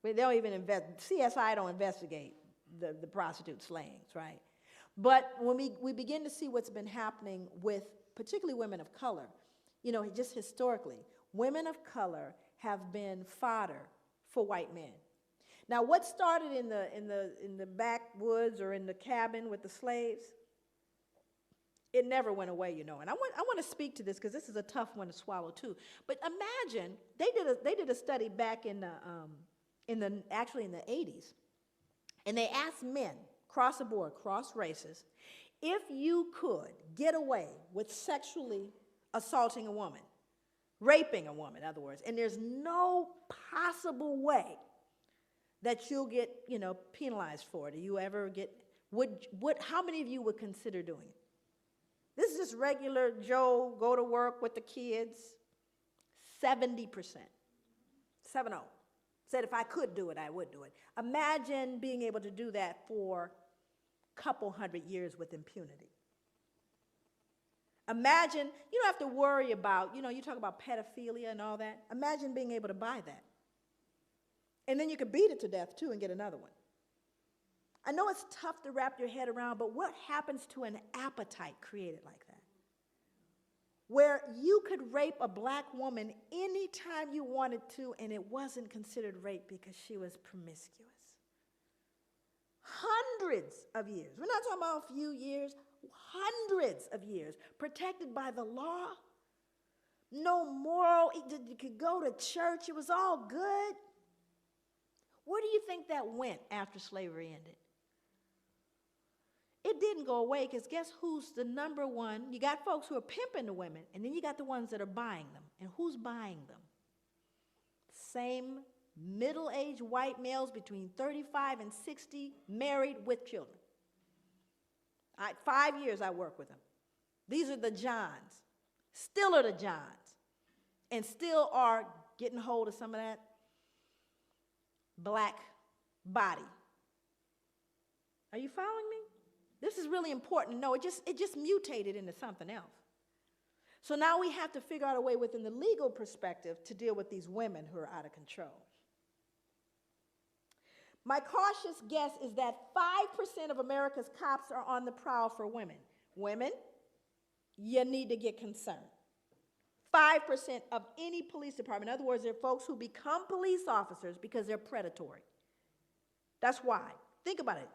They don't even CSI don't investigate the prostitute slayings, right? But when we begin to see what's been happening with particularly women of color, just historically, women of color have been fodder for white men. Now, what started in the backwoods or in the cabin with the slaves, it never went away, And I want to speak to this because this is a tough one to swallow too. But imagine they did a study back in the 80s, and they asked men across the board, cross races, if you could get away with sexually assaulting a woman, raping a woman, in other words, and there's no possible way that you'll get, penalized for it. Do you ever get, how many of you would consider doing it? This is just regular Joe, go to work with the kids. 70%. 7-0. Said if I could do it, I would do it. Imagine being able to do that for a couple hundred years with impunity. Imagine, you don't have to worry about, you talk about pedophilia and all that. Imagine being able to buy that. And then you could beat it to death, too, and get another one. I know it's tough to wrap your head around, but what happens to an appetite created like that? Where you could rape a black woman anytime you wanted to, and it wasn't considered rape because she was promiscuous. Hundreds of years. We're not talking about a few years. Hundreds of years. Protected by the law. No moral. You could go to church. It was all good. Where do you think that went after slavery ended? It didn't go away because guess who's the number one? You got folks who are pimping the women, and then you got the ones that are buying them. And who's buying them? Same middle-aged white males between 35 and 60, married with children. 5 years I work with them. These are the Johns. Still are the Johns. And still are getting hold of some of that black body. Are you following me? This is really important. No, it just mutated into something else. So now we have to figure out a way within the legal perspective to deal with these women who are out of control. My cautious guess is that 5% of America's cops are on the prowl for women. Women, you need to get concerned. 5% of any police department. In other words, they're folks who become police officers because they're predatory. That's why. Think about it.